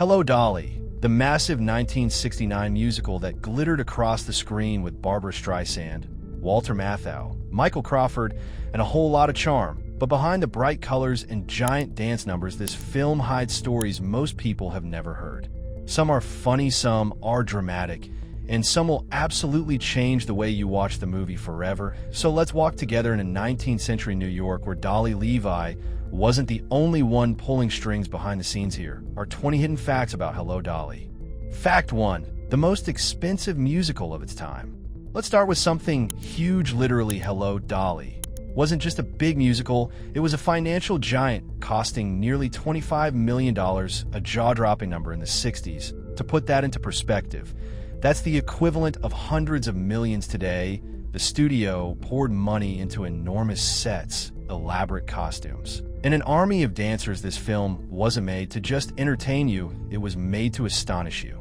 Hello, Dolly, the massive 1969 musical that glittered across the screen with Barbra Streisand, Walter Matthau, Michael Crawford, and a whole lot of charm. But behind the bright colors and giant dance numbers, this film hides stories most people have never heard. Some are funny, some are dramatic, and some will absolutely change the way you watch the movie forever. So let's walk together in a 19th century New York where Dolly Levi wasn't the only one pulling strings behind the scenes here. Our 20 hidden facts about Hello, Dolly. Fact 1. The most expensive musical of its time. Let's start with something huge, literally. Hello, Dolly wasn't just a big musical, it was a financial giant, costing nearly $25 million, a jaw-dropping number in the 60s. To put that into perspective, that's the equivalent of hundreds of millions today. The studio poured money into enormous sets, elaborate costumes, and an army of dancers. This film wasn't made to just entertain you, it was made to astonish you.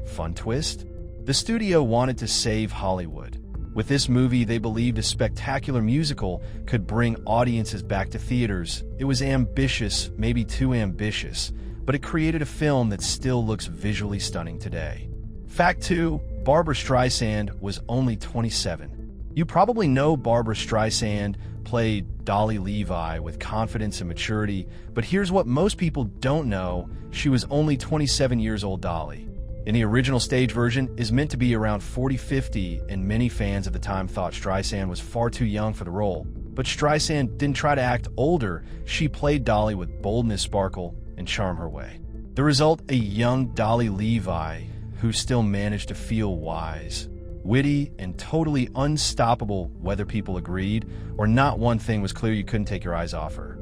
Fun twist? The studio wanted to save Hollywood. With this movie, they believed a spectacular musical could bring audiences back to theaters. It was ambitious, maybe too ambitious, but it created a film that still looks visually stunning today. Fact 2. Barbra Streisand was only 27. You probably know Barbra Streisand played Dolly Levi with confidence and maturity, but here's what most people don't know. She was only 27 years old. Dolly, in the original stage version, is meant to be around 40-50, and many fans of the time thought Streisand was far too young for the role. But Streisand didn't try to act older, she played Dolly with boldness, sparkle, and charm her way. The result, a young Dolly Levi who still managed to feel wise, witty, and totally unstoppable. Whether people agreed or not, one thing was clear: you couldn't take your eyes off her.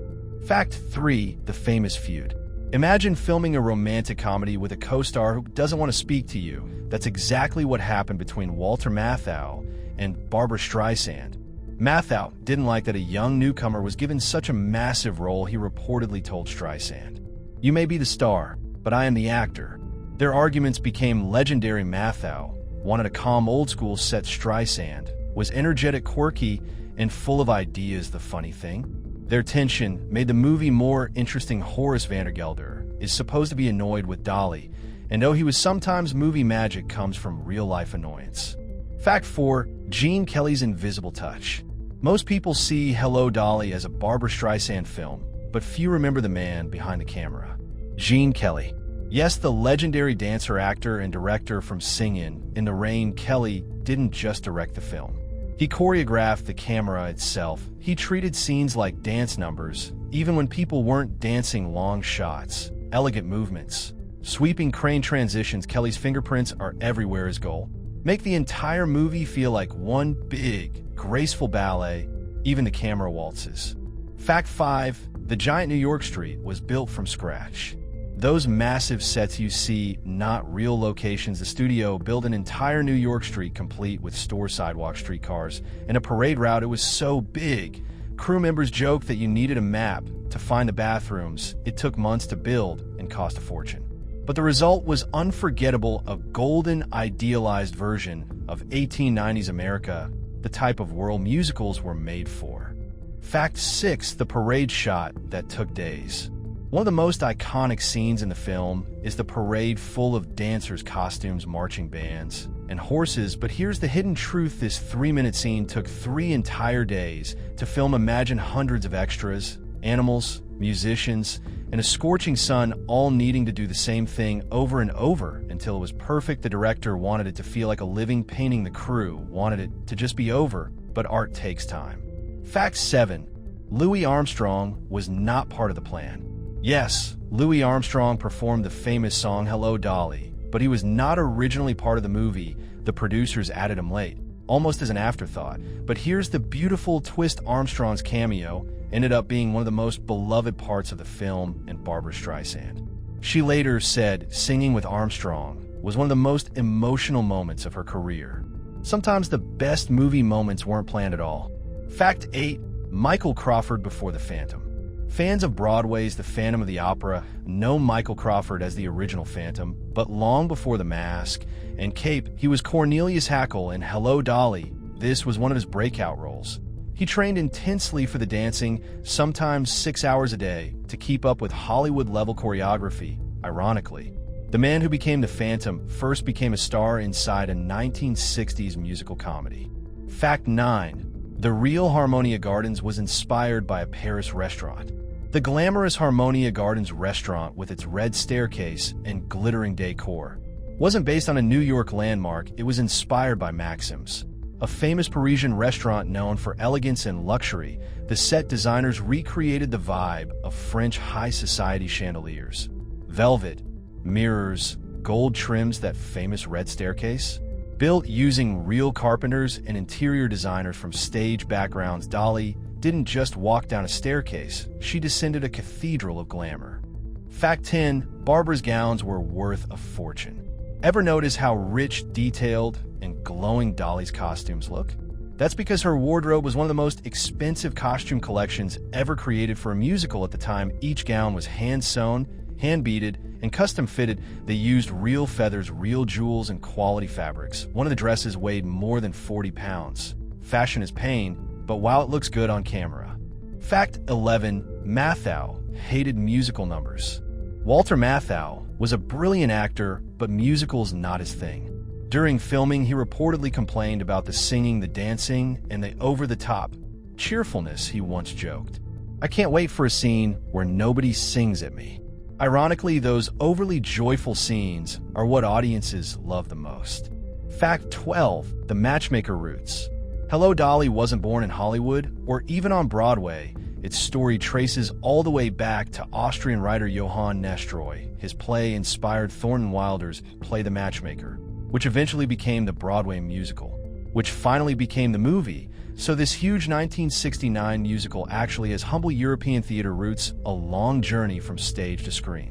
Fact 3. The famous feud. Imagine filming a romantic comedy with a co-star who doesn't want to speak to you. That's exactly what happened between Walter Matthau and Barbra Streisand. Matthau didn't like that a young newcomer was given such a massive role. He reportedly told Streisand, "You may be the star, but I am the actor." Their arguments became legendary. Matthau wanted a calm, old-school set. Streisand was energetic, quirky, and full of ideas. The funny thing? Their tension made the movie more interesting. Horace Vandergelder is supposed to be annoyed with Dolly, and though he was sometimes, movie magic comes from real-life annoyance. Fact 4. Gene Kelly's invisible touch. Most people see Hello, Dolly as a Barbra Streisand film, but few remember the man behind the camera. Gene Kelly. Yes, the legendary dancer, actor, and director from Singin' in the Rain. Kelly didn't just direct the film. He choreographed the camera itself. He treated scenes like dance numbers, even when people weren't dancing. Long shots, elegant movements, sweeping crane transitions. Kelly's fingerprints are everywhere. His goal: make the entire movie feel like one big, graceful ballet, even the camera waltzes. Fact 5. The giant New York street was built from scratch. Those massive sets you see, not real locations. The studio built an entire New York street complete with store sidewalks, streetcars, and a parade route. It was so big, crew members joked that you needed a map to find the bathrooms. It took months to build and cost a fortune. But the result was unforgettable, a golden, idealized version of 1890s America, the type of world musicals were made for. Fact 6. The parade shot that took days. One of the most iconic scenes in the film is the parade full of dancers, costumes, marching bands, and horses. But here's the hidden truth: this 3-minute scene took 3 entire days to film. Imagine hundreds of extras, animals, musicians, and a scorching sun, all needing to do the same thing over and over until it was perfect. The director wanted it to feel like a living painting. The crew wanted it to just be over, but art takes time. Fact 7. Louis Armstrong was not part of the plan. Yes, Louis Armstrong performed the famous song Hello, Dolly, but he was not originally part of the movie. The producers added him late, almost as an afterthought. But here's the beautiful twist: Armstrong's cameo ended up being one of the most beloved parts of the film. And Barbra Streisand, she later said singing with Armstrong was one of the most emotional moments of her career. Sometimes the best movie moments weren't planned at all. Fact 8. Michael Crawford before the Phantom. Fans of Broadway's The Phantom of the Opera know Michael Crawford as the original Phantom, but long before the mask and cape, he was Cornelius Hackle in Hello, Dolly. This was one of his breakout roles. He trained intensely for the dancing, sometimes 6 hours a day, to keep up with Hollywood-level choreography. Ironically, The man who became the Phantom first became a star inside a 1960s musical comedy. Fact 9. The real Harmonia Gardens was inspired by a Paris restaurant. The glamorous Harmonia Gardens restaurant, with its red staircase and glittering decor, wasn't based on a New York landmark. It was inspired by Maxim's, a famous Parisian restaurant known for elegance and luxury. The set designers recreated the vibe of French high society chandeliers, velvet, mirrors, gold trims. That famous red staircase, built using real carpenters and interior designers from stage backgrounds. Dolly didn't just walk down a staircase, she descended a cathedral of glamour. Fact 10. Barbra's gowns were worth a fortune. Ever notice how rich, detailed, and glowing Dolly's costumes look? That's because her wardrobe was one of the most expensive costume collections ever created for a musical at the time. Each gown was hand-sewn, hand-beaded, and custom-fitted. They used real feathers, real jewels, and quality fabrics. One of the dresses weighed more than 40 pounds. Fashion is pain, but wow, it looks good on camera. Fact 11. Matthau hated musical numbers. Walter Matthau was a brilliant actor, but musicals not his thing. During filming, he reportedly complained about the singing, the dancing, and the over-the-top cheerfulness. He once joked, "I can't wait for a scene where nobody sings at me." Ironically, those overly joyful scenes are what audiences love the most. Fact 12. The matchmaker roots. Hello, Dolly wasn't born in Hollywood or even on Broadway. Its story traces all the way back to Austrian writer Johann Nestroy. His play inspired Thornton Wilder's Play the Matchmaker, which eventually became the Broadway musical, which finally became the movie. So this huge 1969 musical actually has humble European theater roots, a long journey from stage to screen.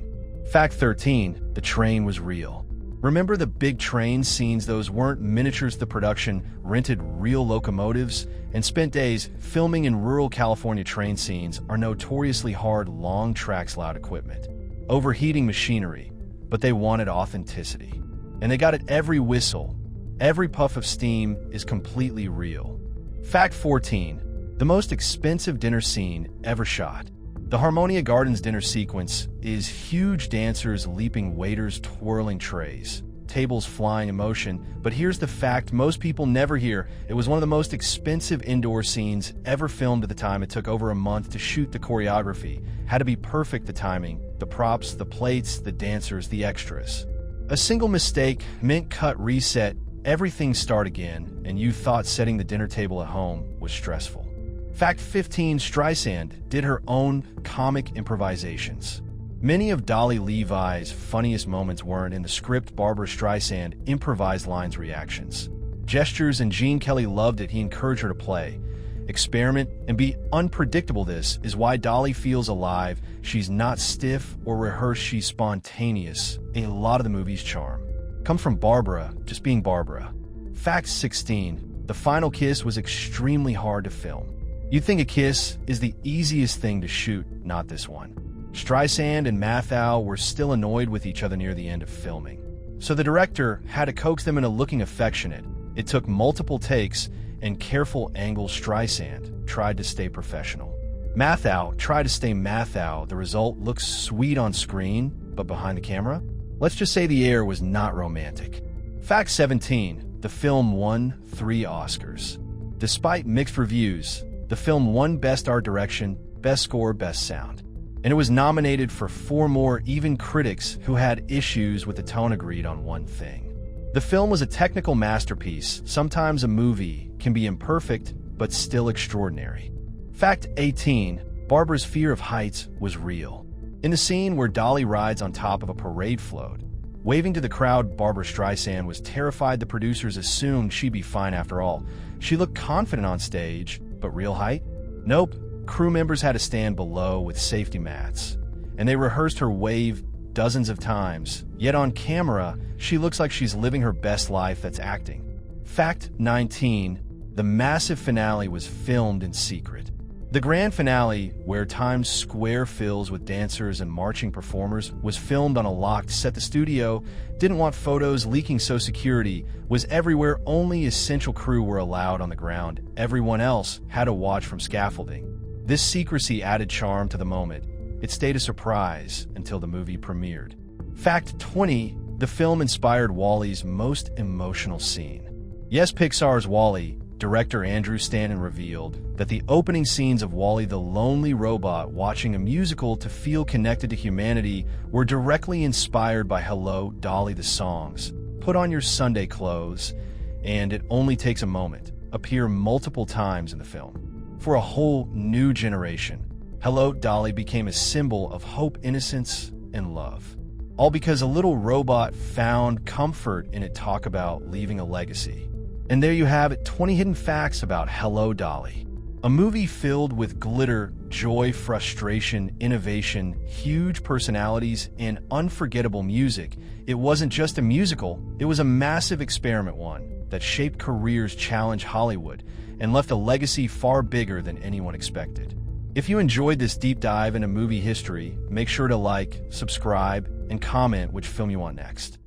Fact 13. The train was real. Remember the big train scenes? Those weren't miniatures. The production rented real locomotives and spent days filming in rural California. Train scenes are notoriously hard, long tracks, loud equipment, overheating machinery, but they wanted authenticity. And they got it. Every whistle, every puff of steam is completely real. Fact 14. The most expensive dinner scene ever shot. The Harmonia Gardens dinner sequence is huge dancers leaping, waiters twirling trays, tables flying in motion. But here's the fact most people never hear. It was one of the most expensive indoor scenes ever filmed at the time. It took over a month to shoot. The choreography had to be perfect, the timing, the props, the plates, the dancers, the extras. A single mistake meant cut, reset, everything start again, and you thought setting the dinner table at home was stressful. Fact 15. Streisand did her own comic improvisations. Many of Dolly Levi's funniest moments weren't in the script. Barbra Streisand improvised lines, reactions, gestures, and Gene Kelly loved it. He encouraged her to play, experiment, and be unpredictable. This is why Dolly feels alive. She's not stiff or rehearsed, she's spontaneous. A lot of the movie's charm comes from Barbra just being Barbra. Fact 16. The final kiss was extremely hard to film. You'd think a kiss is the easiest thing to shoot, not this one. Streisand and Matthau were still annoyed with each other near the end of filming, so the director had to coax them into looking affectionate. It took multiple takes and careful angles. Streisand tried to stay professional. Matthau tried to stay Matthau. The result looks sweet on screen, but behind the camera, let's just say the air was not romantic. Fact 17. The film won 3 Oscars. Despite mixed reviews, the film won Best Art Direction, Best Score, Best Sound, and it was nominated for 4 more. Even critics who had issues with the tone agreed on one thing: the film was a technical masterpiece. Sometimes a movie can be imperfect, but still extraordinary. Fact 18. Barbra's fear of heights was real. In the scene where Dolly rides on top of a parade float, waving to the crowd, Barbra Streisand was terrified. The producers assumed she'd be fine after all. She looked confident on stage, but real height? Nope. Crew members had to stand below with safety mats, and they rehearsed her wave dozens of times. Yet on camera, she looks like she's living her best life. That's acting. Fact 19. The massive finale was filmed in secret. The grand finale, where Times Square fills with dancers and marching performers, was filmed on a locked set. The studio didn't want photos leaking, so security was everywhere. Only essential crew were allowed on the ground. Everyone else had to watch from scaffolding. This secrecy added charm to the moment. It stayed a surprise until the movie premiered. Fact 20. the film inspired WALL-E's most emotional scene. Yes, Pixar's WALL-E, director Andrew Stanton revealed that the opening scenes of WALL-E, the lonely robot watching a musical to feel connected to humanity, were directly inspired by Hello, Dolly. The songs, Put On Your Sunday Clothes, and It Only Takes a Moment, appear multiple times in the film. For a whole new generation, Hello, Dolly became a symbol of hope, innocence, and love. All because a little robot found comfort in it. Talk about leaving a legacy. And there you have it, 20 hidden facts about Hello, Dolly. A movie filled with glitter, joy, frustration, innovation, huge personalities, and unforgettable music. It wasn't just a musical, it was a massive experiment, one that shaped careers, challenged Hollywood, and left a legacy far bigger than anyone expected. If you enjoyed this deep dive into movie history, make sure to like, subscribe, and comment which film you want next.